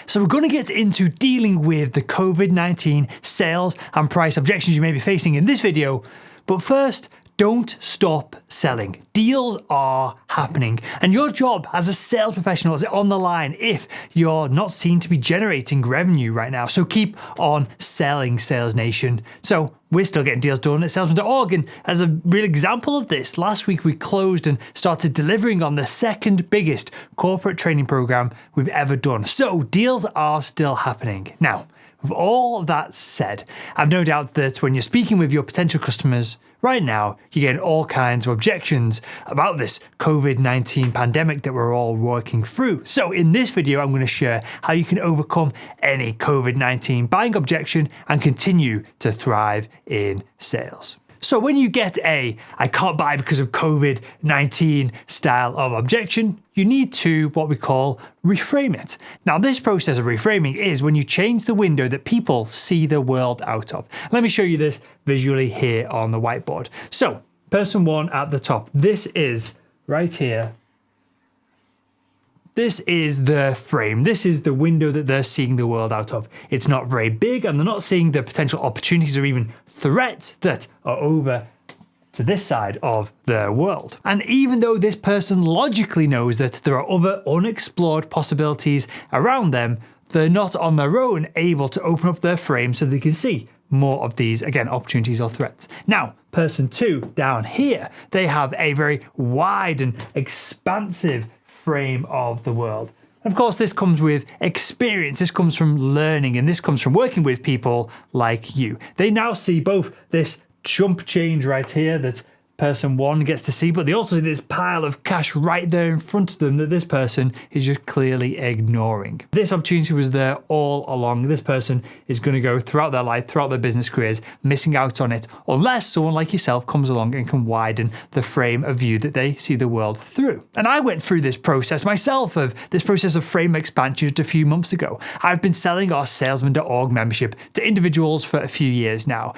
So we're going to get into dealing with the COVID-19 sales and price objections you may be facing in this video. But first, don't stop selling. Deals are happening, and your job as a sales professional is on the line if you're not seen to be generating revenue right now. So keep on selling, Sales Nation. So we're still getting deals done at salesman.org, and as a real example of this, last week we closed and started delivering on the second biggest corporate training program we've ever done. So deals are still happening. Now, with all that said, I've no doubt that when you're speaking with your potential customers right now, you're getting all kinds of objections about this COVID-19 pandemic that we're all working through. So in this video, I'm going to share how you can overcome any COVID-19 buying objection and continue to thrive in sales. So when you get a "I can't buy because of COVID-19" style of objection, you need to what we call reframe it. Now, this process of reframing is when you change the window that people see the world out of. Let me show you this visually here on the whiteboard. So person one at the top, this is right here. This is the frame. This is the window that they're seeing the world out of. It's not very big, and they're not seeing the potential opportunities or even threats that are over to this side of the world. And even though this person logically knows that there are other unexplored possibilities around them, they're not on their own able to open up their frame so they can see more of these, again, opportunities or threats. Now, person two down here, they have a very wide and expansive frame of the world. And of course, this comes with experience, this comes from learning, and this comes from working with people like you. They now see both this jump change right here that person one gets to see, but they also see this pile of cash right there in front of them that this person is just clearly ignoring. This opportunity was there all along. This person is going to go throughout their life, throughout their business careers, missing out on it, unless someone like yourself comes along and can widen the frame of view that they see the world through. And I went through this process myself, of this process of frame expansion just a few months ago. I've been selling our salesman.org membership to individuals for a few years now.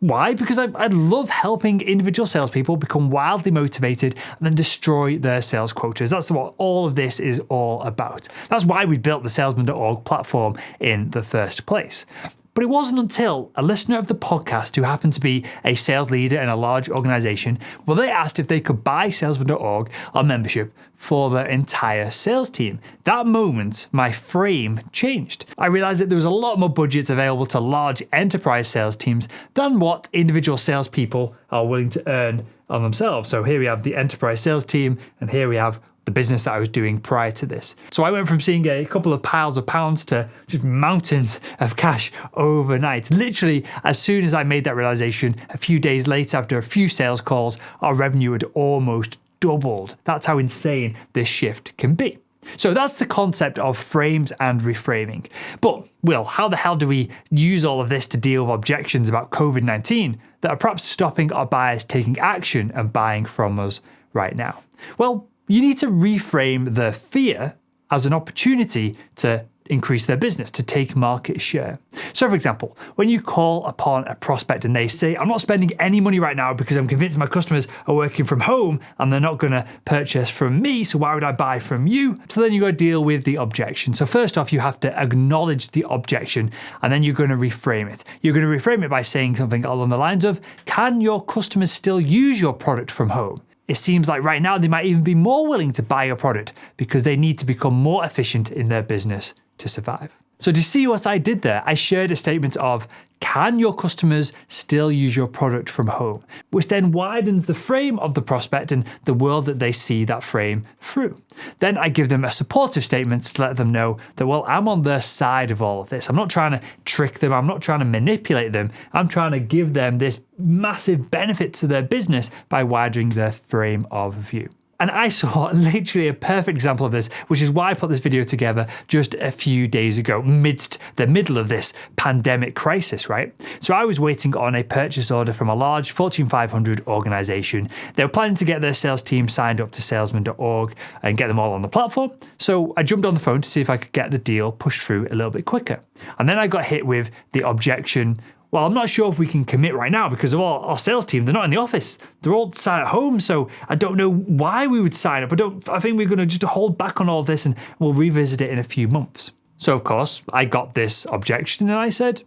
Why? Because I love helping individual salespeople become wildly motivated and then destroy their sales quotas. That's what all of this is all about. That's why we built the salesman.org platform in the first place. But it wasn't until a listener of the podcast who happened to be a sales leader in a large organization, well, they asked if they could buy salesman.org, our membership, for their entire sales team. That moment, my frame changed. I realized that there was a lot more budgets available to large enterprise sales teams than what individual salespeople are willing to earn on themselves. So here we have the enterprise sales team, and here we have the business that I was doing prior to this. So I went from seeing a couple of piles of pounds to just mountains of cash overnight. Literally, as soon as I made that realization, a few days later, after a few sales calls, our revenue had almost doubled. That's how insane this shift can be. So that's the concept of frames and reframing. But Will, how the hell do we use all of this to deal with objections about COVID-19 that are perhaps stopping our buyers taking action and buying from us right now? Well, you need to reframe the fear as an opportunity to increase their business, to take market share. So for example, when you call upon a prospect and they say, "I'm not spending any money right now because I'm convinced my customers are working from home and they're not going to purchase from me, so why would I buy from you?" So then you got to deal with the objection. So first off, you have to acknowledge the objection, and then you're going to reframe it. You're going to reframe it by saying something along the lines of, "Can your customers still use your product from home? It seems like right now they might even be more willing to buy your product because they need to become more efficient in their business to survive." So do you see what I did there? I shared a statement of, can your customers still use your product from home? Which then widens the frame of the prospect and the world that they see that frame through. Then I give them a supportive statement to let them know that, well, I'm on their side of all of this. I'm not trying to trick them. I'm not trying to manipulate them. I'm trying to give them this massive benefit to their business by widening their frame of view. And I saw literally a perfect example of this, which is why I put this video together just a few days ago, amidst the middle of this pandemic crisis, right? So I was waiting on a purchase order from a large Fortune 500 organization. They were planning to get their sales team signed up to salesman.org and get them all on the platform. So I jumped on the phone to see if I could get the deal pushed through a little bit quicker. And then I got hit with the objection, "Well, I'm not sure if we can commit right now because of our sales team. They're not in the office. They're all sat at home, so I don't know why we would sign up. I think we're going to just hold back on all of this and we'll revisit it in a few months." So of course, I got this objection and I said,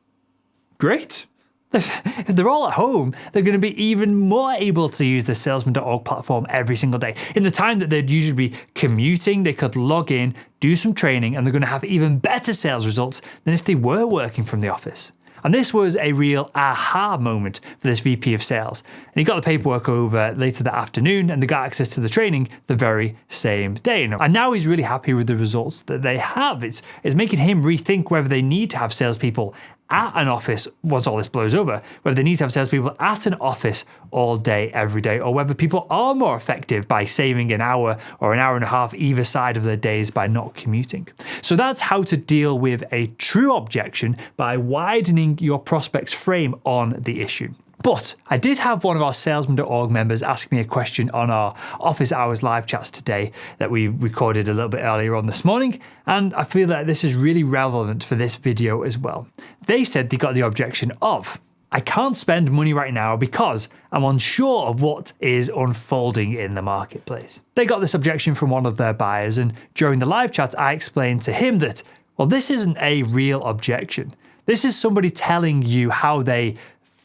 great. If they're all at home, they're going to be even more able to use the salesman.org platform every single day. In the time that they'd usually be commuting, they could log in, do some training, and they're going to have even better sales results than if they were working from the office. And this was a real aha moment for this VP of sales. And he got the paperwork over later that afternoon and they got access to the training the very same day. And now he's really happy with the results that they have. It's making him rethink whether they need to have salespeople at an office once all this blows over, whether they need to have salespeople at an office all day, every day, or whether people are more effective by saving an hour or an hour and a half either side of their days by not commuting. So that's how to deal with a true objection by widening your prospect's frame on the issue. But I did have one of our salesman.org members ask me a question on our office hours live chats today that we recorded a little bit earlier on this morning, and I feel that this is really relevant for this video as well. They said they got the objection of, I can't spend money right now because I'm unsure of what is unfolding in the marketplace. They got this objection from one of their buyers, and during the live chat I explained to him that, well, this isn't a real objection. This is somebody telling you how they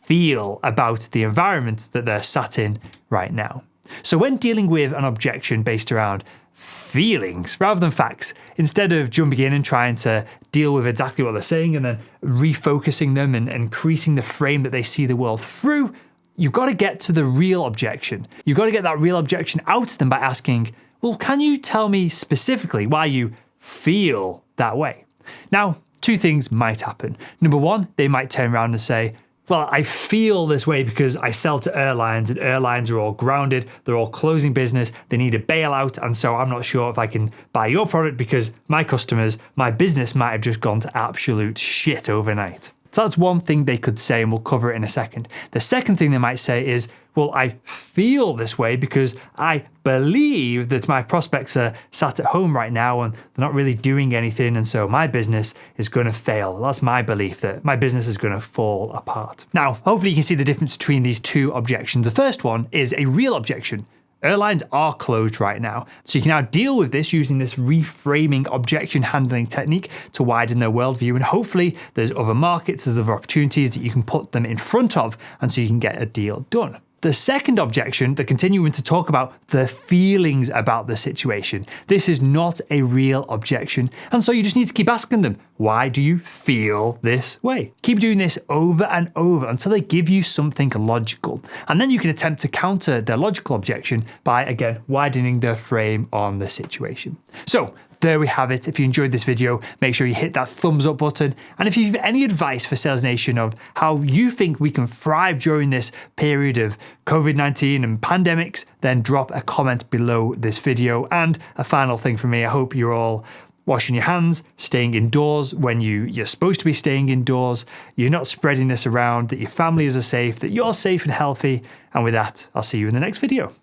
feel about the environment that they're sat in right now. So when dealing with an objection based around feelings rather than facts, instead of jumping in and trying to deal with exactly what they're saying and then refocusing them and increasing the frame that they see the world through, you've got to get to the real objection. You've got to get that real objection out to them by asking, well, can you tell me specifically why you feel that way? Now, two things might happen. Number one, they might turn around and say, well, I feel this way because I sell to airlines and airlines are all grounded, they're all closing business, they need a bailout, and so I'm not sure if I can buy your product because my customers, my business might have just gone to absolute shit overnight. So that's one thing they could say, and we'll cover it in a second. The second thing they might say is, well, I feel this way because I believe that my prospects are sat at home right now and they're not really doing anything, and so my business is going to fail. That's my belief, that my business is going to fall apart. Now, hopefully you can see the difference between these two objections. The first one is a real objection. Airlines are closed right now, so you can now deal with this using this reframing objection handling technique to widen their worldview, and hopefully there's other markets, there's other opportunities that you can put them in front of, and so you can get a deal done. The second objection, they're continuing to talk about the feelings about the situation. This is not a real objection, and so you just need to keep asking them, why do you feel this way? Keep doing this over and over until they give you something logical, and then you can attempt to counter their logical objection by, again, widening the frame on the situation. So there we have it. If you enjoyed this video, make sure you hit that thumbs up button. And if you have any advice for Sales Nation of how you think we can thrive during this period of COVID-19 and pandemics, then drop a comment below this video. And a final thing from me, I hope you're all washing your hands, staying indoors when you're supposed to be staying indoors, you're not spreading this around, that your families are safe, that you're safe and healthy. And with that, I'll see you in the next video.